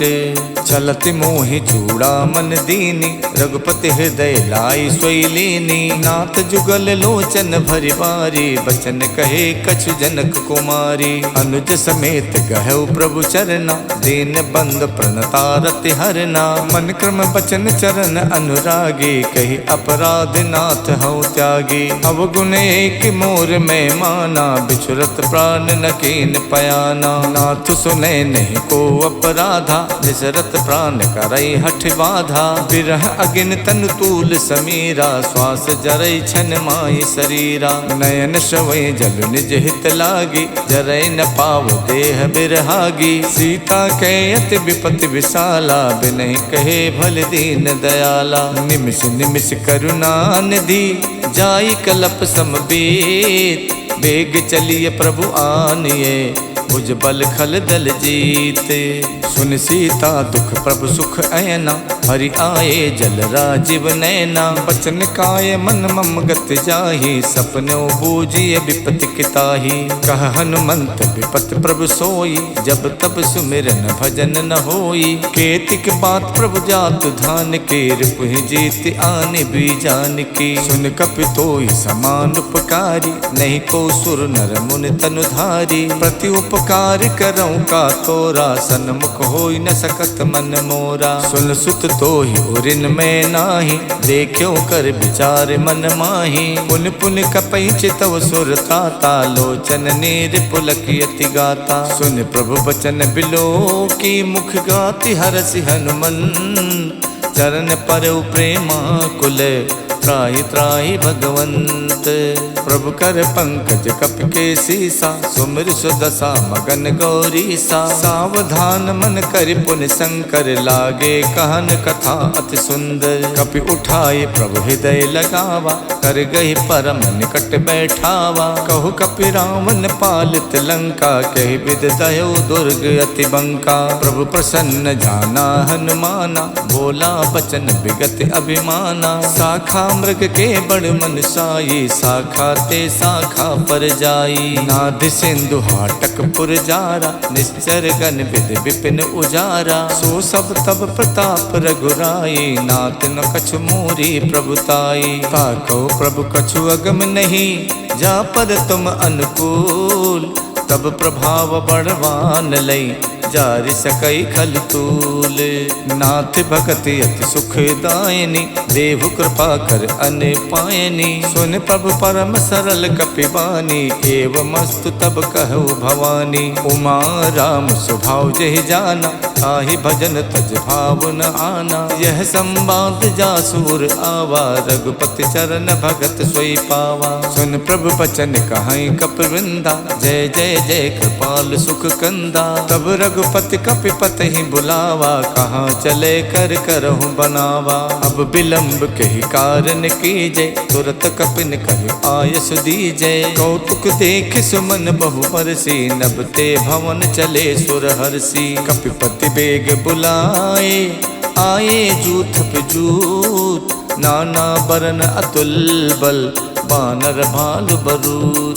चलत मोहि चूड़ा मन दीनी, रघुपति हृदय लाई सोई लीनी। नाथ जुगल लोचन भरि बारी, बचन कहे कछु जनक कुमारी। अनुज समेत गहु प्रभु चरना, दीन बंद प्रणतारति हरना। मन क्रम बचन चरण अनुरागी, कही अपराध नाथ हऊ त्यागी। अवगुण एक मोर में माना, बिछुरत प्राण न कीन पयाना। नाथ सुने नहीं को अपराधा, निसरत प्राण करई हठ बाधा। बिरह अगिन तन तूल समीरा, श्वास जरई छन माई शरीरा। नयन श्रवै जल निज हित लागी, जरई न पाव देह बिरहागी। सीता के अति विपति विशाला, बिनहि कहे भल दीन दयाला। निमिष निमिष करुणा निधि, जाई कलप समबीत। बेग चलिए प्रभु आनिए, भुज बल खल दल जीते। सुन सीता दुख प्रभु सुख ऐना, हरि आए जल राजीव नैना। बचन काय मन मम गत जाहि, सपनो बूझिए विपति किताहि। कह हनुमंत विपत प्रभु सोई, जब तब सुमिरन भजन न होई। केतिक बात प्रभु जातु धान के, रिपुहि जीत आनि बीजान की। सुन कपि तोई समान उपकारी, नहीं को सुर नर मुनि तनुधारी। प्रति उपकार करऊँ का तोरा, सन्मुख होई न सकत मन मोरा। सुन सुत तो ही उरिन में नाही, देखो कर विचार मन माही। पुन पुन कपई चितव सुर ताता, लोचन नीर पुलक यति गाता। सुन प्रभु बचन बिलो की, मुख गाति हरसि हनुमंत। चरण पर प्रेमा कुल, त्राहि त्राहि भगवंत। प्रभु कर पंकज कपि के सीसा, सुमिर सुदशा मगन गौरीसा। सावधान मन कर पुन शंकर, लागे कहन कथा अति सुंदर। कपि उठाए प्रभु हृदय लगावा, कर गही परम निकट बैठावा। कहु कपि रावण पालित लंका, कहि विद दयो दुर्ग अति बंका। प्रभु प्रसन्न जाना हनुमाना, बोला बचन विगत अभिमाना। शाखा मृग के बड़ मन साई, शाखा ते शाखा पर जाई। नाद सिंधु हाटक पुर जारा, निश्चर गण विद विपिन उजारा। सो सब तब प्रताप रघुराई, नाथ न कछु मोरी प्रभुताई। ताको प्रभु कछु अगम नहीं, जा पर तुम अनुकूल। तब प्रभाव बड़वान लई, जारि सकई खल तूल। नाथ भगति अति सुखदायनी, देव कृपा कर अन पायनी। सुन प्रभु परम सरल कपिबानी, एवमस्तु तब कहु भवानी। उमा राम स्वभाव जहि जाना, ताहि भजन तज भाव न आना। यह संवाद जासुर आवा, रघुपति चरण भगत सोई पावा। सुन प्रभु बचन कहाई कपिवृंदा, जय जय जय कृपाल सुख कंदा। तब रघुपति कपिपत ही बुलावा, कहाँ चले कर करहु बनावा। अब विलंब के ही कारण कीजे, तुरत कपिन कहि आयस दीजे। कौतुक देख सुमन बहु बरसी, नभ ते भवन चले सुर हरसी। कपिपति बेग बुलाए, आए जूथ पे जूथ। नाना बरन अतुल बल, बानर भालु बरूथ।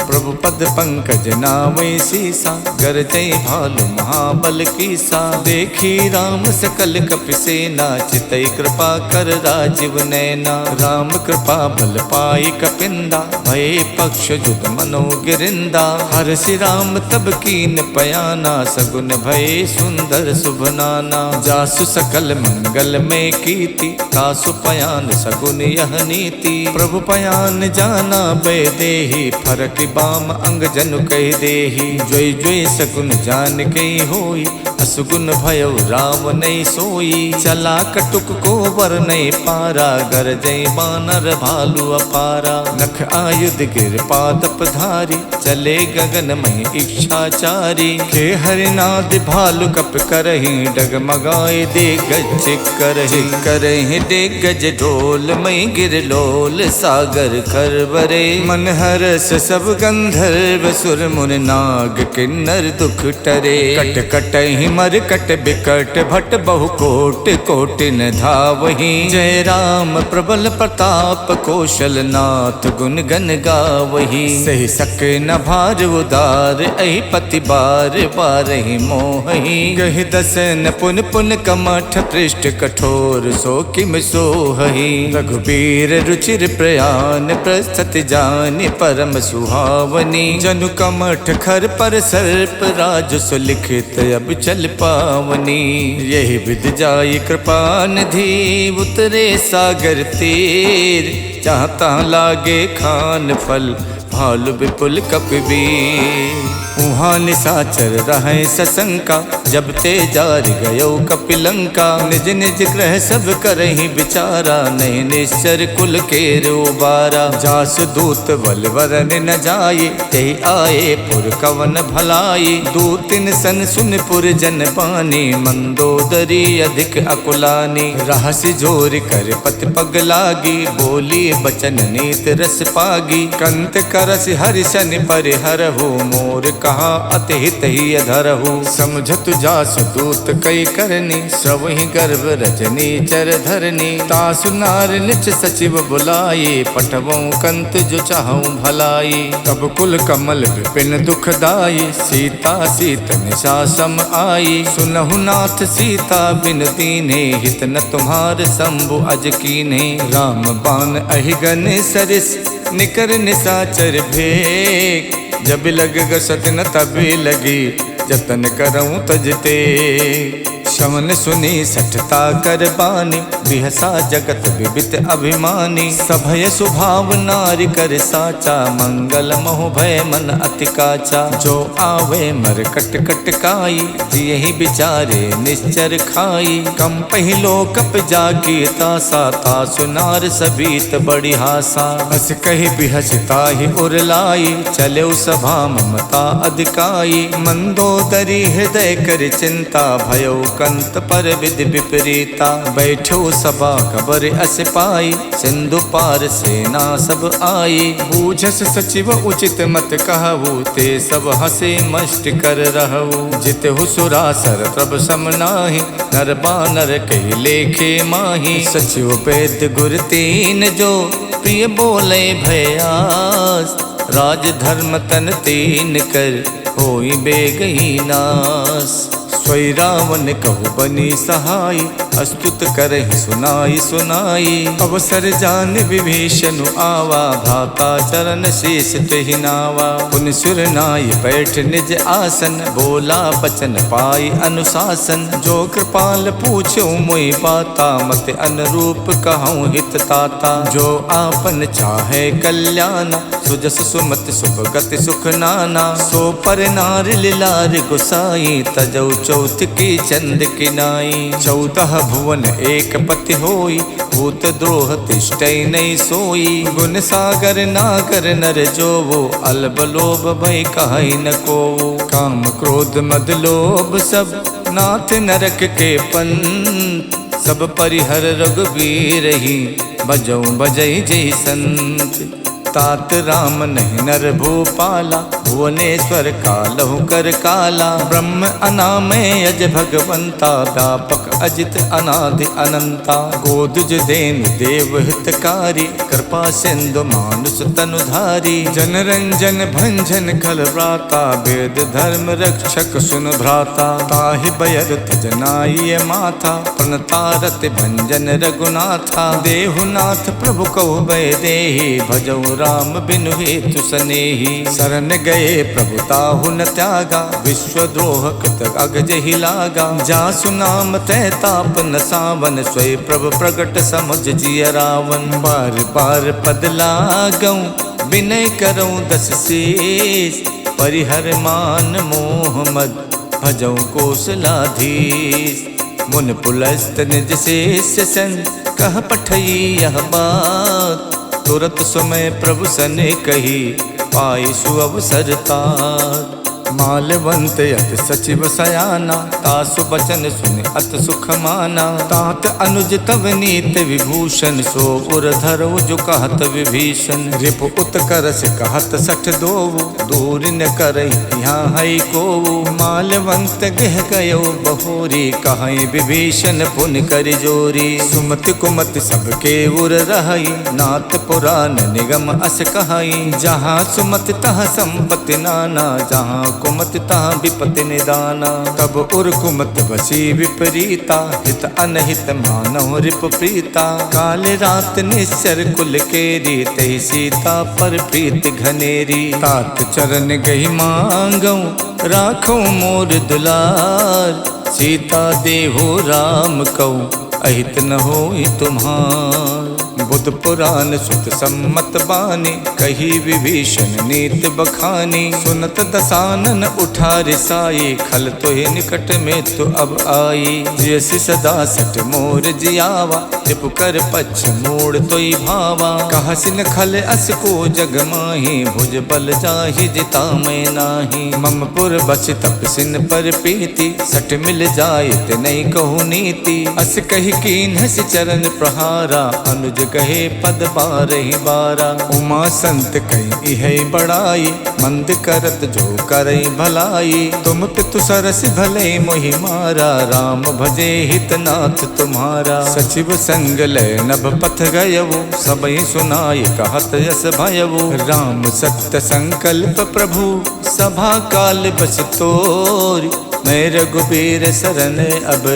प्रभु पद पंकज नावै सीसा, गरजै भालु महाबल कीसा। देखी राम सकल कपि सेना, चितई कृपा कर राजीव नैना। राम कृपा बल पाई कपिंदा, भये पक्ष जुग मनो गिरिंदा। हरषि राम तब कीन पयाना, सगुन भये सुंदर शुभ नाना। जासु सकल मंगल में कीति, तासु पयान सगुन यह नीति। प्रभु पयान जाना बै देहि, फरक बाम अंग जनु कह देहि। जोई जोई सगुन जान के होई, असुगुन भयो राम नहीं सोई। चला कटुक को वर नहीं पारा, गरजै बानर भालु अपारा। नख आयुध गिर पादप धारी, चले गगन मही इच्छाचारी। खे हरिनाद भालु कप करहि, डगमगाए दे गज करहि। करहि दे गज ढोल मई गिर लोल, सागर सागर खरबरे। मन हरस सब गंधर्व सुर मुनि नाग किन्नर दुख टरे। कट कट ही मर कट बिकट भट बहु कोट कोटि न धावहि। जय राम प्रबल प्रताप कौशल नाथ गुण गन गावहि। सही सके न भार उदार अहि पति बार बारहि मोहि। गहि दसन पुन पुन कमठ पृष्ठ कठोर सो किम सोहहि। रघुबीर रुचिर प्रयान प्रस्तुति जानि परम सुहावनी। जनु कमठ खर पर सर्प राज सुलिखित अब चल पावनी। यही विधि जाई कृपा निधि उतरे सागर तीर। जहाँ तहाँ लागे खान फल भालु विपुल कपिबीर। उहाँ निशाचर रहे सशंका जब ते जार गयो कपिलंका। निज निज ग्रह सब करहि विचारा नहीं निश्चर कुल के रोबारा। जास दूत बल वरन न जाये ते आए पुर कवन भलाई। दूतिन सन सुन पुर जन पानी मंदोदरी अधिक अकुलानी। रहसि जोर कर पति पग लागी बोली बचन नीत रस पागी। कंत करस हरिशन परिहरहु मोर कहा अति हित ही अधरहु। समझत जास दूत कई करनी सबहि गर्भ रजनी चर धरनी। तासु नार निच सचिव बुलाये पठवों कंत जो चाहूं भलाई। तब कुल कमल विपिन दुखदाई सीता सीत निशा सम आई। सुनहु नाथ सीता बिन दीन्हे हित न तुम्हार शंभु अज कीन्हे। राम बाण अहिगन सरिस निकर निशाचर भेक। जब लग गसत न तभी लगी जतन करऊं तजते। शमन सुनी सठता कर बानी बिहसा जगत विबित अभिमानी। सभय स्वभाव नारी कर साचा मंगल मोह भय मन अति काचा। जो आवे मर कट कट काई यही बिचारे निश्चर खाई। कम पहिलो कप जाकी तासा तासु नार सबीत बड़ी हासा। हस कही बिहसता ही उरलाई चले सभा ममता अधिकाई। मंदोदरी हृदय कर चिंता भयो कंत पर विधि विपरीता। बैठो सभा खबर अस पाई सिंधु पार सेना सब आई। बूझस सचिव उचित मत कहु ते सब हसे मष्ट कर रहु। जित हुसुरासर प्रभ सम नाही नर बानर कही लेखे माही। सचिव पेद गुर तीन जो प्रिय बोले भयास। राज धर्म तन तीन कर होई बेगही नास। स्वै रावण कहु बनी सहाय अस्तुत करहि सुनाई सुनाई। अवसर जान विभीषण आवा भ्राता चरण शीस तेहि नावा। पुन सुर नाय बैठ निज आसन बोला बचन पाई अनुशासन। जो कृपाल पूछो मोहि बाता मत अनुरूप कहूँ हित ताता। जो आपन चाहे कल्याण सुजस सुमत शुभ गति सुख नाना। सो पर नार लिलार गुसाई तजौ चौथ की चंद किनाई। 14 भुवन एक पति होई भूत द्रोह तिष्ठै नहीं सोई। गुण सागर नागर नर जो वो अल्ब लोभ भय कहै न को। काम क्रोध मद लोभ सब नाथ नरक के पंथ। सब परिहर रघुबीर ही बजौ बजै जय संत। तात राम नहीं नर भूपाला भुवनेश्वर कालहु कर काला। ब्रह्म अनामय अज भगवंता व्यापक अजित अनादि अनंता। गोदुज देन देव हितकारी कृपा सिंधु मानुष तनुधारी। जन रंजन भंजन खल व्राता वेद धर्म रक्षक सुन भ्राता। ताहि बयरत जनाय माथा प्रणतारत भंजन रघुनाथा। देहुनाथ प्रभु कहो भय देहि भजौ राम बिनु हेतु सनेही। शरण गए प्रभु ताहु न त्यागा विश्वद्रोह कृत अगजहि लागा। जासु नाम तै ताप न सावन स्वय प्रभु प्रगट समुझ जिय रावण। बार बार पद लागऊं विनय करऊं दस शीस। परिहर मान मोह मद भजऊं कौशलाधीश। मुन पुलस्त निज शेष सन कह पठई यह बात। तुरत समय प्रभु सने कही पाई सुअवसर तात। मालवंत अत सचिव सयाना, तासु बचन सुन अत सुख माना। तात अनुज तव नीत विभूषण, सो उर धरो जो कहत विभीषण। रिप उत्कर्ष कहत सठ दोवु, दूर न करहि यहाँ है कोवु। मालवंत गह गयो बहोरी, कहीं विभीषण पुन कर जोरी। सुमति कुमति सबके उर रहई, नाथ पुराण निगम अस कहई। जहाँ सुमति तहाँ संपत्ति नाना, जहाँ कुमति तहाँ विपत्ति निदाना। तब उर कुमति बसी विपरीता, हित अनहित मानव रिप प्रीता। काल रात निश्चर कुल केरी, तही सीता पर प्रीति घनेरी। तात चरण गही मांगऊ, राखो मोर दुलार। सीता देहो राम कऊ, अहित न होई तुम्हार। बुध पुराण सुत सम्मत बानी, कही विभीषण नीत बखानी। सुनत दसानन उठा रिसाई, खल तोहि निकट में तो अब आई। जैसी सदा सट मोर जियावा, रिपु कर पछ मोड़ तोई भावा। कहसिन खल अस को जग माही, भुज बल जाहि जिता मैं नाही। मम पुर बस तपसिन पर प्रीति, सट मिल जाए ते नहीं कहु नीति। अस कही कीन हस चरण प्रहारा, अनुज कहे पद बारहि बारा। उमा संत कही है बड़ाई, मंद करत जो करई भलाई। तुम पितु सरस भले मोहि मारा, राम भजे हितनाथ तुम्हारा। सचिव संग लय नभ पथ गयवु, सबई सुनाई कहत यस भयवु। राम सत्य संकल्प प्रभु, सभा काल बस तोर। मैं रघुबीर सरन अब,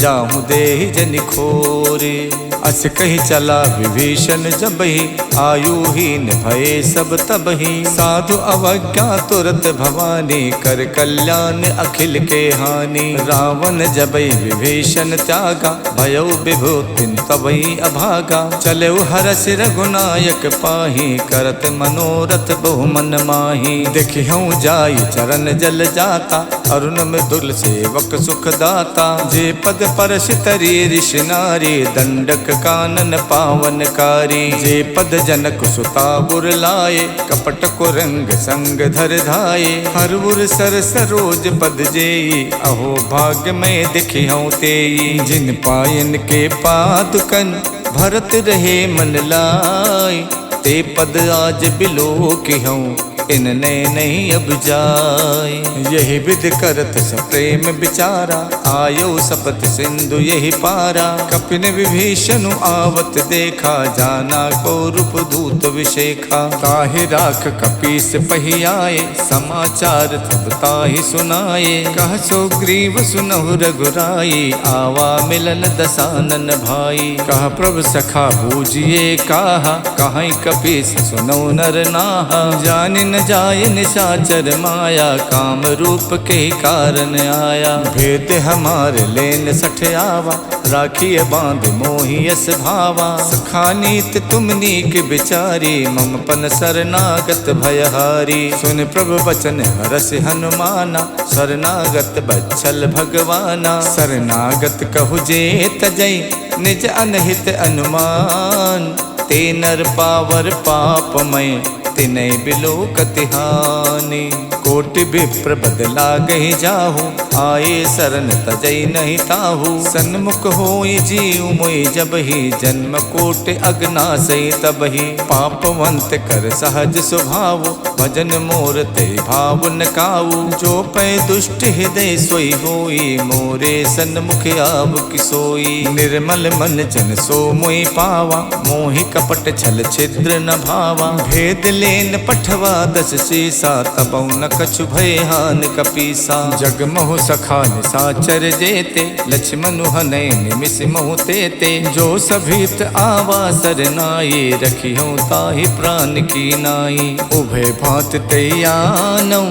जाहूँ देहि जनि खोरे। अस कही चला विभीषण जबहि, आयुहीन भये सब तबहि। साधु अवज्ञा तुरत भवानी, कर कल्याण अखिल के हानि। रावण जबहि विभीषण त्यागा, भयो विभूतिन तबहि अभागा। चले हरस रघुनायक पाही, करत मनोरथ बहु मन माही। देखिहूँ जाई चरण जल जाता, अरुण मृदुल सेवक सुख दाता। जे पद परश तरी ऋषि नारी, दंडक कानन पावनकारी। जे पद जनक सुता गुर लाए, कपट को रंग संग धर धाये। हर उर सर सरोज पद जेई, अहो भाग्य में दिखिहूँ तेई। जिन पायन के पादुकन, भरत रहे मन लाई। ते पद आज बिलो किहूँ, इनने नहीं अब जाए। यही विध करत सप्रेम विचारा, आयो सपत सिंधु यही पारा। कपिन विभीषण आवत देखा, जाना को रूप दूत विशेखा। ताहि राख कपीस पही आए, समाचार तब ताहि सुनाए। कह सो ग्रीव सुनहु रघुराई, आवा मिलन दसानन भाई। कह प्रभु सखा बूझिए काहा, कहीं कपीस सुनौ नर नाहा। जानि न जाय निशाचर माया, काम रूप के कारण आया। भेद हमारे लेन सठ आवा, राखिए बांध मोहियस भावा। सखानीत तुम नीक बिचारी, मम पन शरणागत भयहारी। सुन प्रभु बचन हरस हनुमाना, शरणागत बच्छल भगवाना। शरणागत कहु जे तजई, निज अनहित अनुमान। ते नर पावर पापमय, तिनै बिलो कतिहानि। कोटि विप्र बदला गही जाहू, आए शरण तजई नहीं ताहू। सन्मुख होई जीव मोहि जबहि, जन्म कोटि अगनासई तबहि। पापवंत कर सहज स्वभाव, भजन मोर ते भाव न काऊ। जो पै दुष्ट हृदय सोई होई, मोरे सन्मुख आव किसोई। निर्मल मन जन सो मोहि पावा, मोहि कपट छल छिद्र न भावा। भेद लेन पठवा दस सीसा, तबौ न कछु भय हान कपीसा। जग मोह सखा निसाचर जेते, लक्ष्मण हनय निमिष मोह तेते। जो सभीत आवा सरनाई, रखियो ताहि प्राण की नाई। उभय भांत तैयानौ,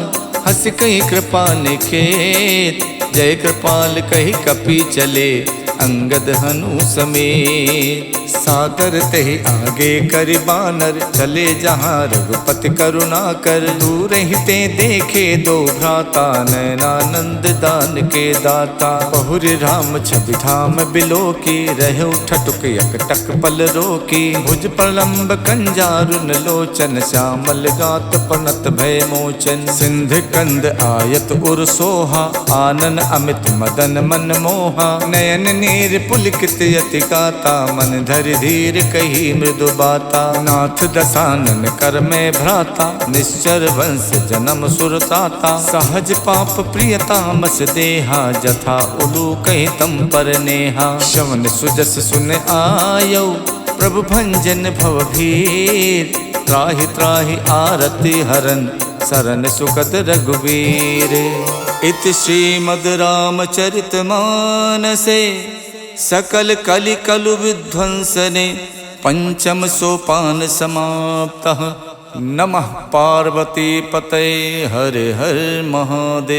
हस कही कृपा निखेत। जय कृपाल कही कपि चले, अंगद हनु समेत। सादर ते ही आगे करि बानर, चले जहाँ रघुपति करुणा कर। दूर ही ते देखे दो भ्राता, नयनानंद दान के दाता। बहुरी राम छवि धाम बिलो की, रहे ठटुक यकटक पल रोकी। भुज प्रलंब कंजारुन लोचन, श्यामल गात पनत भय मोचन। सिंध कंद आयत उर सोहा, आनन अमित मदन मन मोहा। नयन नीर पुलकित यति गाता, मन धरि धीर कही मृदु बाता। नाथ दसानन कर में भ्राता, निश्चर वंश जन्म सुरताता। सहज पाप प्रियतामस देहा, जथा उलू कही तम पर नेहा। श्रवण सुजस सुन आयो, प्रभु भंजन भव भीर। त्राहि त्राहि आरति हरन, शरण सुखद रघुवीर। इति श्रीमद् रामचरित मानसे, सकल कलि कलु विध्वंसने। पंचम सोपान समाप्तः, नमः पार्वती पतये हर हर महादेव।